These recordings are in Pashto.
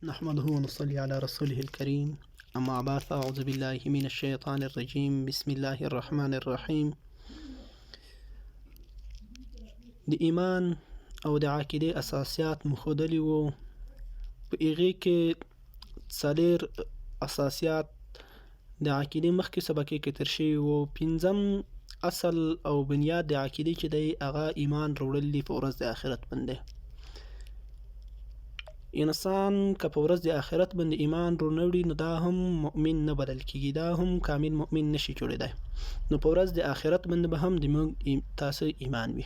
نحمده ونصلي على رسوله الكريم اما بعد فاعوذ بالله من الشيطان الرجيم بسم الله الرحمن الرحيم. د ایمان او د عقیدې اساسیات مخودلی وو. په هغې کې څلور اساسیات د عقیدې مخکې سبق کې تر شوي وو. پنځم اصل او بنیاد د عقیدې چې دی هغه ایمان راوړل دي په ورځ د آخرت باندې. انسان که په ورځ د آخرت باندې ایمان رونوړي نو دا هم مؤمن نه بلل کېږي، دا هم کامل مؤمن نشي جوړېدی. نو په ورځ د آخرت باندې به هم د موږ تاسو ایمان وي.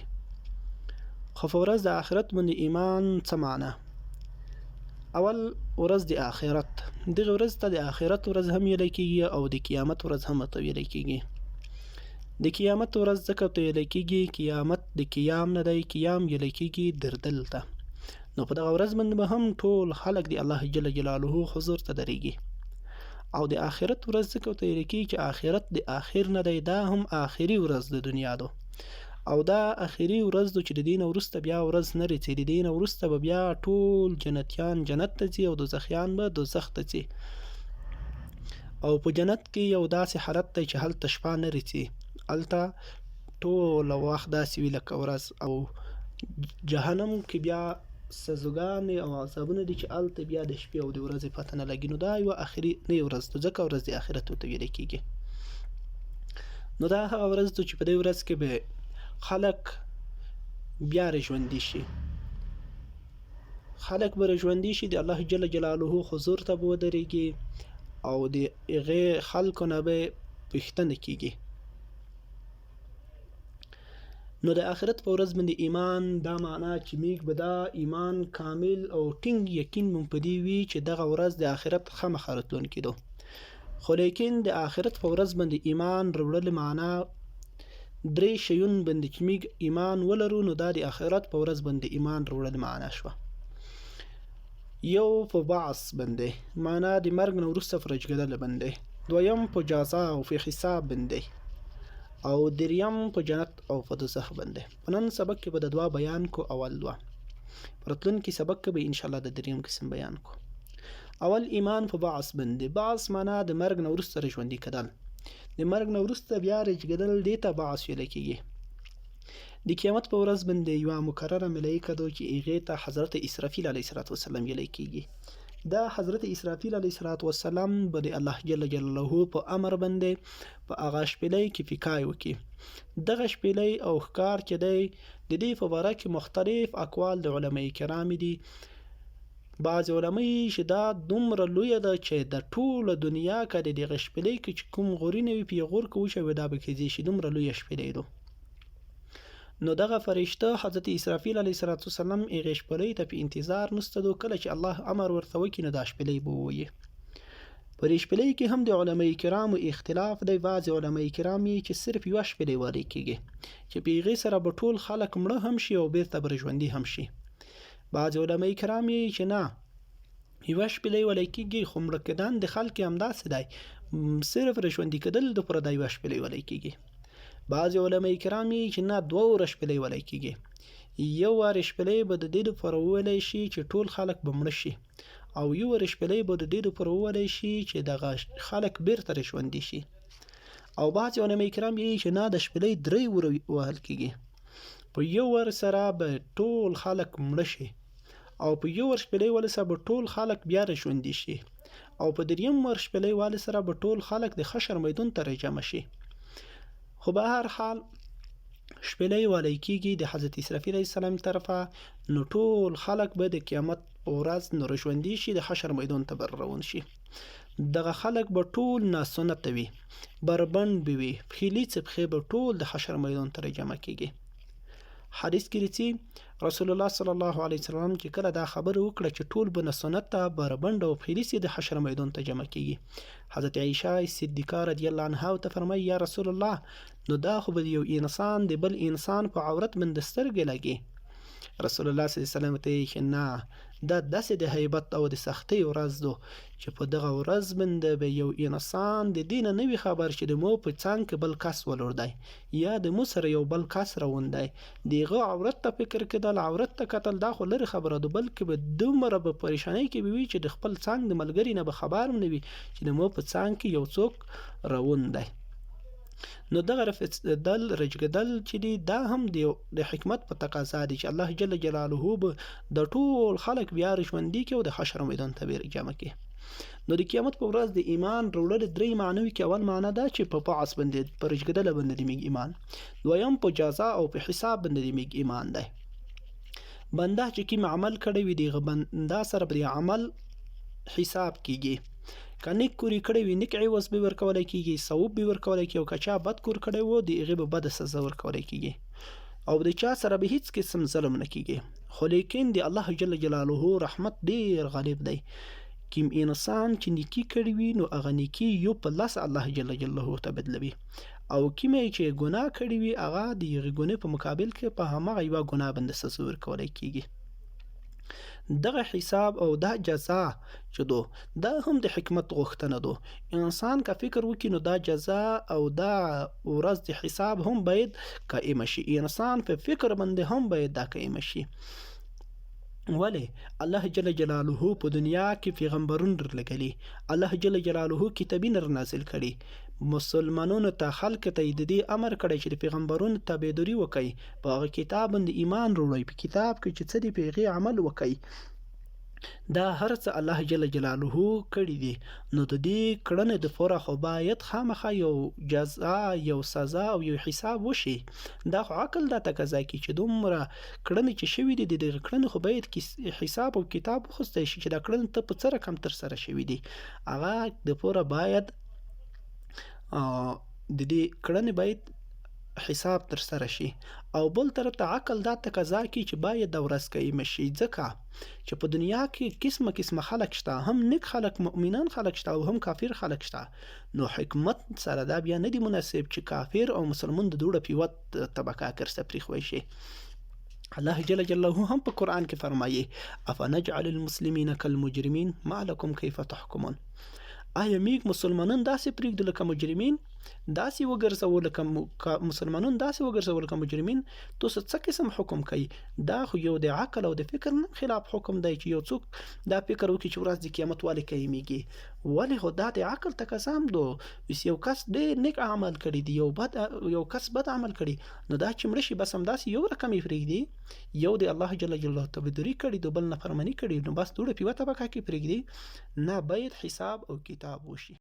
خو په ورځ د آخرت باندې ایمان څه معنا؟ اول ورځ د آخرت، دغه ورځ ته د آخرت ورځ هم ویلی کېږي او د قیامت ورځ هم ورته ویلی کېږي. د قیامت ورځ ځکه ورته ویلی کېږي قیامت د قیام نه دی، قیام ویلی کېږي دردل ته. نو په دغه ورځ باندې به هم ټول خلک د الله جل جلاله حضور ته درېږي. او د آخرت ورځ ځکه ورته ویل کېږي چې آخرت د آخر نه دی، دا هم آخري ورځ د دنیا ده او دا آخري ورځ ده چې د دې نه وروسته بیا ورځ نه راځي. د دې نه وروسته به بیا ټول جنتیان جنت ته ځي او دوزخیان به دوزخ ته ځي. او په جنت کې یو داسې حالت دی چې هلته شپه نه راځي، هلته ټوله وخت داسې وي لکه ورځ. او جهنم کې بیا سزاګانې او عذابونه دي چې هلته بیا د شپې او د ورځې پته نه لګي. نو دا یوه اخرنۍ ورځ ده، ځکه ورځ د آخرت ورته ویلی کېږي. نو دا هغه ورځ ده چې په دې ورځ کې به خلک بیا راژوندي شي، خلک به راژوندي شي، د الله جل جلاله حضور ته به ودرېږي او د هغې خلکو نه به پوښتنه کېږي. نو د آخرت په ورځ باندې ایمان دا معنا چې موږ به دا ایمان کامل او ټینګ یقین مو په دې وي چې دغه ورځ د آخرت خامخا راتلونکې ده. خو لیکن د آخرت په ورځ باندې ایمان راوړل معنا درې شیون باندې چې موږ ایمان ولرو نو دا د آخرت په ورځ باندې ایمان راوړل معنا شوه. یو په بعث باندې، معنا د مرګ نه وروسته په راجګېدل باندې. دویم په جزا او په حساب باندې. او دریم په جنت او په دوزخ باندې. په نن سبق کې به د دوه بیان کو، اول دوه. په راتلونکي سبق کې به انشاءالله د دریم قسم بیان کو. اول ایمان په بعث باندې. بعث معنا د مرګ نه وروسته راژوندي کېدل، د مرګ نه وروسته بیا راجګېدل، دې ته بعث ویلی کېږي. د قیامت په ورځ باندې یوه مقرره ملایکه ده چې هغې ته حضرت اسرافیل علیه السلام ویلی کېږي. دا حضرت اسرافیل علیه السلام به د الله جل جلاله په امر باندې په هغه شپېلۍ کې فکای وکړي. دغه شپېلۍ او ښکار چې دی د دې په باره کې مختلف اقوال د علمای کرامو دي. بعضې علمای چې دا دومره لویه ده چې د ټوله دنیا که د دغه شپېلۍ کې چې کوم غوري نه وي په یې غور کې وشوي دا به کیدی شي، دومره لویه شپېلۍ ده. نو دغه فرشته حضرت اسرافیل علیه السلام هغې شپېلۍ ته په انتظار نسته ده. کله چې الله امر ورته وکړي نو دا شپېلۍ به ووهي. په دې شپېلۍ کې هم د علمای کرامو اختلاف دی. بعضې علمای کرام یې چې صرف یوه شپېلۍ ویلی کېږي چې په هغې سره به ټول خلک مړه هم شي او بیرته به ژوندي هم شي. بعضې علمای کرام یې چې نه یوه شپېلۍ ویلی کېږي، خو مړه کېدن د خلک همداسې دی، صرف ژوندي کېدل دپاره دا یوه شپېلۍ ویلی کېږي. بعضې علمای کرام یې چې نه دوه وره شپېلۍ ویلی کېږي. یو وارې شپېلۍ به د دې دپاره وویلی شي چې ټول خلک به مړه شي، او یو وارې شپېلۍ به د دې دپاره وویلی شي چې دغه خلک بیرته راژوندي شي. او بعضې علمای کرام یې چې نه د شپېلۍ درې وره وهل کېږي. په یو ور سره به ټول خلک مړه شي، او په یو ور شپېلۍ والي سره به ټول خلک بیا راژوندي شي، او په دریم ور شپېلۍ والي سره به ټول خلک د حشر میدان ته راجمع شي. خو به هر حال شپېلۍ ویلی کېږي د حضرت اسرافیل علیه السلام طرفه. نو ټول خلک به د قیامت په ورځ نو راژوندي شي، د حشر میدان ته به روان شي. دغه خلک به ټول ناسنته وي، بربنډ به وي، پښې لیڅې پښې به ټول د حشر میدان ته راجمع کېږي. حدیث کې راځي رسول الله صلی الله علیه وسلم چې کله دا خبره وکړه چې ټول به ناسنته بربنډ او پښې لیڅې د حشر میدان ته جمع کېږي، حضرت عایشه صدیقه رضی الله عنها ورته فرمایي یا رسول الله نو دا خو به یو انسان د بل انسان په عورت باندې سترګې لګي، رسول الله صلی الله علیه وسلم ته چې نه دا داسې د هیبت او د سختۍ ورځ ده چې په دغه ورځ باندې به یو انسان د دې نه نه وي خبر چې د مو په څنګ کې بل کس ولور دی یا د مو سره یو بل کس روان دی د هغه عورت ته فکر کېدل، عورت ته کتل دا خو لرې خبره ده، بلکې به دومره به پریشانۍ کې به وي چې د خپل څنګ د ملګري نه به خبر هم نه وي چې د مو په څنګ کې یو څوک روان دی. نو دغه رجګدل چې دی دا هم د حکمت په تقاضا دی چې الله جل جلاله به د ټول خلق بیا ژوندي کړي او د حشر میدان ته به جمع کړي. نو د قیامت په ورځ د ایمان وروړل درې معنی کې اول معنی دا چې په بعث باندې پر رجګدل باندې میګ ایمان، دویم په جزا او په حساب باندې میګ ایمان دی. بنده چې کوم عمل کړی وي دغه بنده سره په عمل حساب کیږي، که نیک کوری کړی وي نیک عوض به ورکولی کېږي، ثواب به ورکولی کېږي، او که چا بد کور کړی و د هغې به بده سزا ورکولی کېږي او د چا سره به هیڅ قسم ظلم نه کېږي. خو لیکن د الله جل جلاله رحمت ډیر غالب دی. کوم انسان چې نیکي کړي وي نو هغه نیکي یو په لس الله جل جلاله ته بدلوي، او کومه چې ګناه کړي وي هغه د هغې ګناه په مقابل کې په هماغه یوه ګناه باندې سزا ورکولی کېږي. دغه حساب او دا جزا چې دو دا هم د حکمت غوښتنه دو. انسان که فکر وکړي نو دا جزا او دا ورځ د حساب هم باید قائمه شي، انسان په فکر باندې هم باید دا قائمه شي. ولی الله جل جلاله په دنیا کې پیغمبرون درلګلي، الله جل جلاله کتابونه نازل کړي، مسلمانانو ته خلق ته د دې امر کړی چې د پیغمبرونو تابعداري وکړي، په هغه کتاب باندې ایمان وروړي، په کتاب کې چې څه دی په هغې عمل وکړي. دا هر څه الله جل جلاله کړي دي. نو د دې کړنې دپاره خو باید خامخا یو جزا، یو سزا او یو حساب وشي. دا خو عقل دا تقاضا کوي چې دومره کړنې چې شوي دي د دغه کړنې خو باید حساب او کتاب وخوستی شي چې دا کړنې ته په څه رقم ترسره شوي دي، هغه دپاره باید د دې کړنې باید حساب ترسره شي. او بل طرف ته عقل دا تقاضا کوي چې باید د ورځ قایمه شي، ځکه چې په دنیا کې قسمه قسمه خلق شته، هم نیک خلق مؤمنان خلق شته او هم کافر خلق شته. نو حکمت سره دا بیا نه دی مناسب چې کافر او مسلمان د دوړه په یوه طبقه کرسه پرېښوی شي. الله جل جلاله هم په قرآن کې فرمایي افنجعل المسلمین کالمجرمین ما لکم کیف تحکمون. آیا میږ مسلمانان داسې پرېږدو لکه مجرمین، داسې وګرځو لکه مسلمانان داسې وګرځو لکه مجرمین؟ تاسو څه قسم حکم کوي؟ دا خو یو د عقل او د فکر خلاف حکم دی چې یو څوک دا فکر وکړي چې ورځ د قیامت ولې قایمیږي. ولې خو دا د عقل تقاضا هم ده. یو کس ډېر نیک عمل کړی دی، یو کس بد عمل کړي، نو دا چې مړه شي بس همداسې یو رقم یې پرېږدي، یو د الله جل جلاله تابعداري کړي د بل نافرماني کړي، نو بس دوړه په یوه طبقه کې پرېږدي. نه، باید حساب او کتاب وشي.